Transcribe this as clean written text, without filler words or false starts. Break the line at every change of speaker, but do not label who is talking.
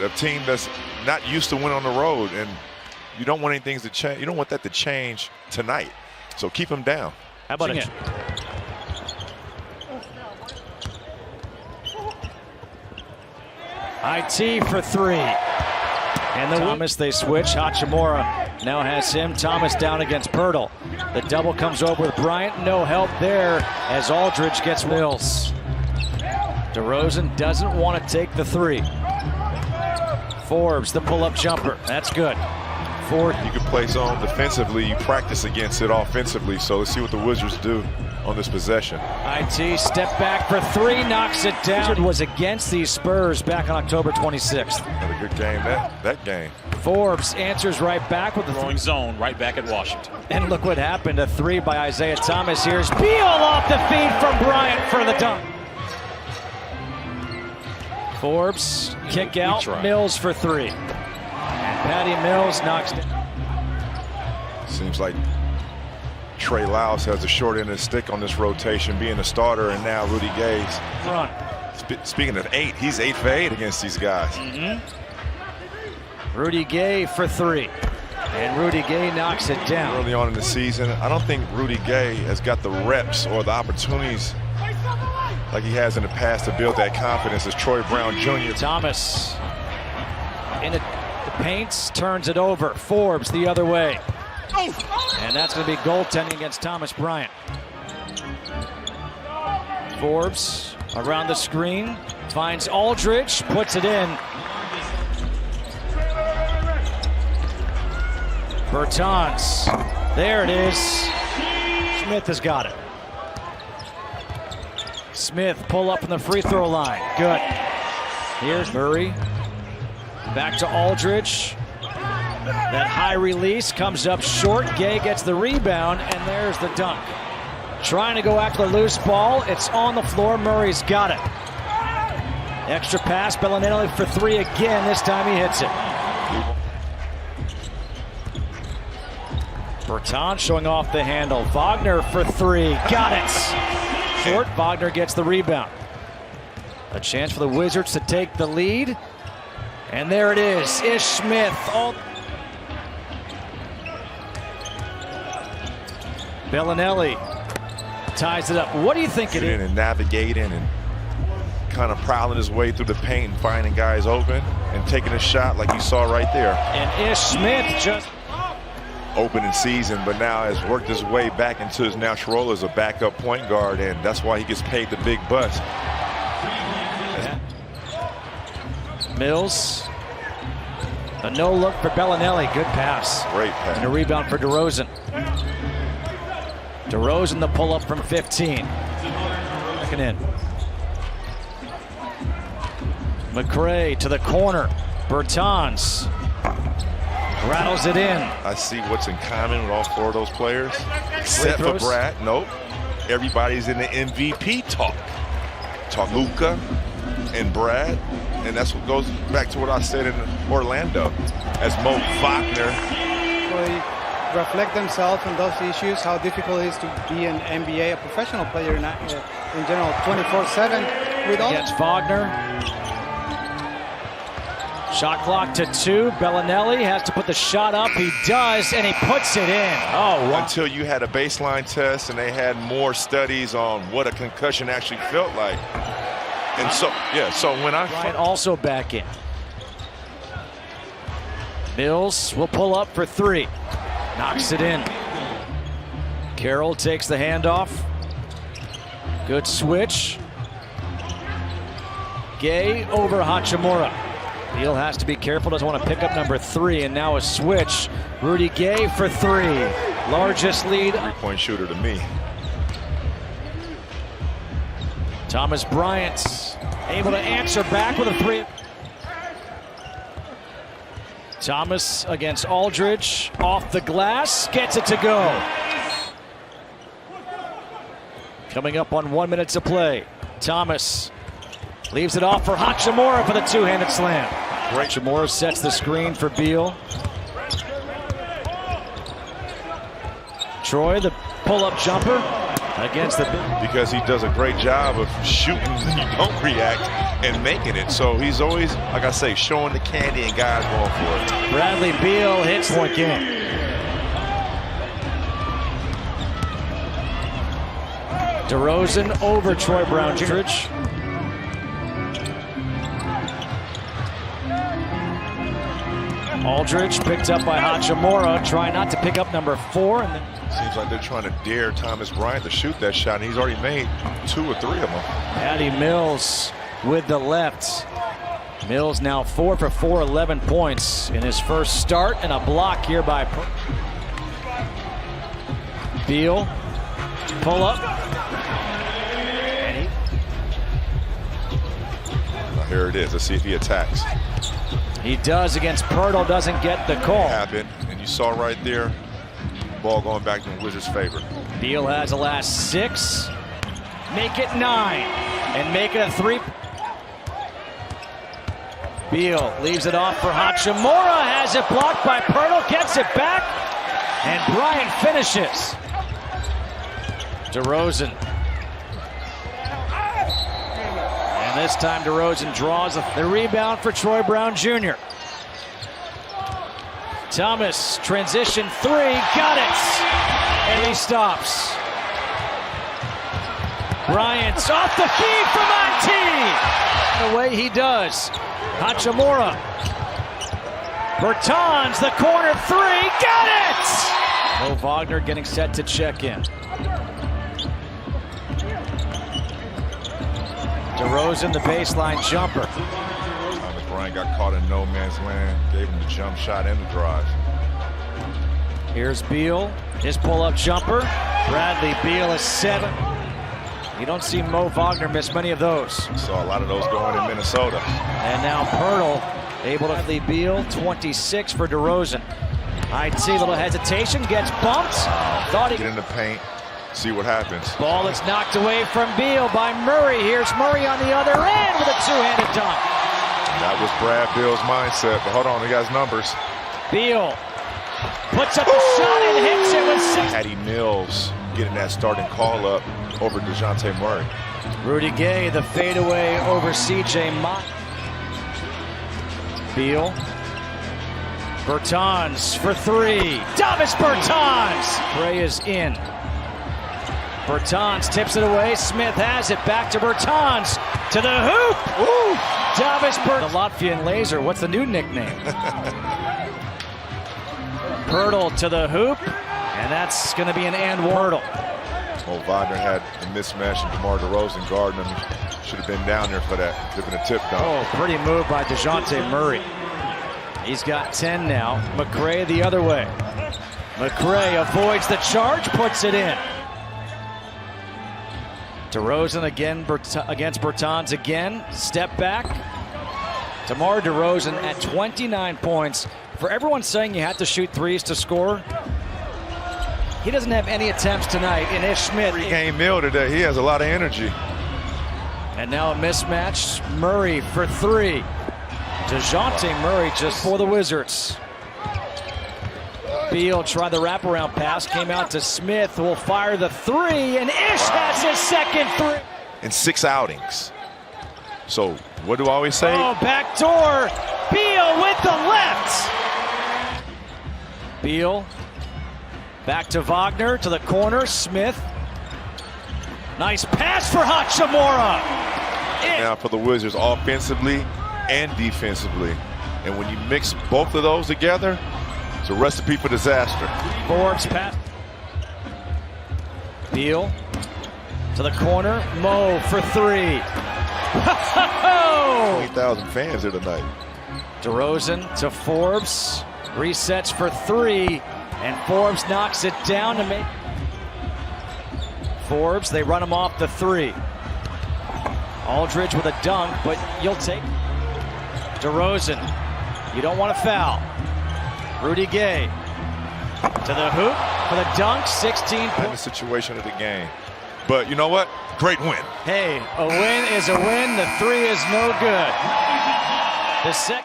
a team that's not used to win on the road, and you don't want anything to change. You don't want that to change tonight. So keep them down.
How about it? IT for three. And the Thomas, they switch. Hachimura now has him. Thomas down against Pirtle. The double comes over with Bryant. No help there as Aldridge gets Mills. DeRozan doesn't want to take the three. Forbes, the pull-up jumper. That's good.
You can play zone defensively. You practice against it offensively. So let's see what the Wizards do on this possession.
IT step back for three, knocks it down. It was against these Spurs back on October 26th.
Had a good game that game.
Forbes answers right back with the
throwing zone right back at Washington.
And look what happened. A three by Isaiah Thomas. Here's Beal off the feed from Bryant for the dunk. Forbes kick out. Mills for three. And Patty Mills knocks down.
Seems like Trey Lyles has the short end of the stick on this rotation, being a starter, and now Rudy Gay's
run.
Speaking of 8, he's 8 for 8 against these guys.
Rudy Gay for three. And Rudy Gay knocks it down.
Early on in the season, I don't think Rudy Gay has got the reps or the opportunities like he has in the past to build that confidence as Troy Brown Jr.
Thomas in the paints, turns it over. Forbes the other way. And that's going to be goaltending against Thomas Bryant. Forbes around the screen, finds Aldridge, puts it in. Bertans, there it is. Smith has got it. Smith pull up from the free throw line. Good. Here's Murray. Back to Aldridge. That high release comes up short. Gay gets the rebound, and there's the dunk. Trying to go after the loose ball. It's on the floor. Murray's got it. Extra pass. Bellinelli for three again. This time he hits it. Bertans showing off the handle. Wagner for three. Got it. Short. Wagner gets the rebound. A chance for the Wizards to take the lead. And there it is. Ish Smith. Bellinelli ties it up. What do you think it is?
And navigating and kind of prowling his way through the paint and finding guys open and taking a shot like you saw right there.
And Ish Smith just
open in season, but now has worked his way back into his natural role as a backup point guard, and that's why he gets paid the big bucks.
Mills. A no look for Bellinelli. Good pass.
Great pass.
And a rebound for DeRozan. DeRozan the pull up from 15. Second in. McRae to the corner. Bertans rattles it in.
I see what's in common with all four of those players. Except for Brad. Nope. Everybody's in the MVP talk. Luka and Brad. And that's what goes back to what I said in Orlando. As Mo Wagner
reflect themselves on those issues, how difficult it is to be an NBA, a professional player in general, 24/7.
Against Wagner. Shot clock to 2. Bellinelli has to put the shot up. He does, and he puts it in. Oh, wow.
Until you had a baseline test and they had more studies on what a concussion actually felt like. And so when
Bryant also back in. Mills will pull up for three. Knocks it in. Carroll takes the handoff. Good switch. Gay over Hachimura. Beal has to be careful, doesn't want to pick up number 3, and now a switch. Rudy Gay for 3. Largest lead.
Three-point shooter to me.
Thomas Bryant able to answer back with a 3. Thomas against Aldridge, off the glass, gets it to go. Coming up on 1 minute to play. Thomas leaves it off for Hachimura for the two-handed slam. Hachimura sets the screen for Beal. Troy, the pull-up jumper against the...
Because he does a great job of shooting and you don't react. and making it. So he's always, like I say, showing the candy and guys going for it.
Bradley Beal hits point game. DeRozan over Troy Brown Jr. Aldridge picked up by Hachimura, trying not to pick up number 4. And then
Seems like they're trying to dare Thomas Bryant to shoot that shot, and he's already made 2 or 3 of them.
Patty Mills with the left. Mills now 4 for 4, 11 points in his first start, and a block here by Beal. Pull up. And
Here it is. Let's see if he attacks.
he does against Pirtle, doesn't get the call.
Happened, and you saw right there, ball going back in the Wizards' favor.
Beal has the last 6. Make it 9, and make it a 3. Beal leaves it off for Hachimura, has it blocked by Pirtle, gets it back, and Bryant finishes. DeRozan. And this time DeRozan draws the rebound for Troy Brown Jr. Thomas, transition 3, got it! And he stops. Bryant's off the feed for Monty! The way he does. Hachimura. Bertans, the corner 3, got it! Mo Wagner getting set to check in. DeRozan, the baseline jumper.
Thomas Bryant got caught in no man's land, gave him the jump shot and the drive.
Here's Beal, his pull-up jumper. Bradley Beal is 7. You don't see Mo Wagner miss many of those.
Saw a lot of those going in Minnesota.
And now Pirtle able to Bradley Beal, 26 for DeRozan. IT, little hesitation, gets bumped. Thought he
Get in the paint, see what happens.
Ball is knocked away from Beal by Murray. Here's Murray on the other end with a two-handed dunk.
That was Brad Beal's mindset, but hold on, he got his numbers.
Beal puts up the shot and hits it with 6.
Patty Mills getting that starting call up over DeJounte Murray.
Rudy Gay, the fadeaway over CJ Mott. Beal. Bertans for 3. Davis Bertans! Bray is in. Bertans tips it away. Smith has it. Back to Bertans. To the hoop. Ooh. Davis Bertans. The Latvian Laser. What's the new nickname? Pirtle to the hoop. And that's going to be an and Pirtle.
Mo Wagner had the mismatch, and DeMar DeRozan guarding him. Should have been down there for that, dipping a tip dunk.
Oh, pretty move by DeJounte Murray. He's got 10 now. McRae the other way. McRae avoids the charge, puts it in. DeRozan again against Bertans again. Step back. DeMar DeRozan at 29 points. For everyone saying you have to shoot threes to score, he doesn't have any attempts tonight. And Ish Smith.
Three-game meal today. He has a lot of energy.
And now a mismatch. Murray for 3. DeJounte Murray just for the Wizards. Beal tried the wraparound pass, came out to Smith, who will fire the 3, and Ish has his second 3.
In 6 outings. So, what do I always say?
Oh, back door. Beal with the left. Beal back to Wagner, to the corner. Smith. Nice pass for Hachimura.
Now for the Wizards, offensively and defensively. And when you mix both of those together, it's a recipe for disaster.
Forbes pass. Beal to the corner. Mo for 3.
20,000 fans here tonight.
DeRozan to Forbes. Resets for 3. And Forbes knocks it down to make. Forbes, they run him off the 3. Aldridge with a dunk, but you'll take. DeRozan, you don't want to foul. Rudy Gay to the hoop for the dunk, 16
In the situation of the game. But you know what? Great win.
Hey, a win is a win. The 3 is no good. The second.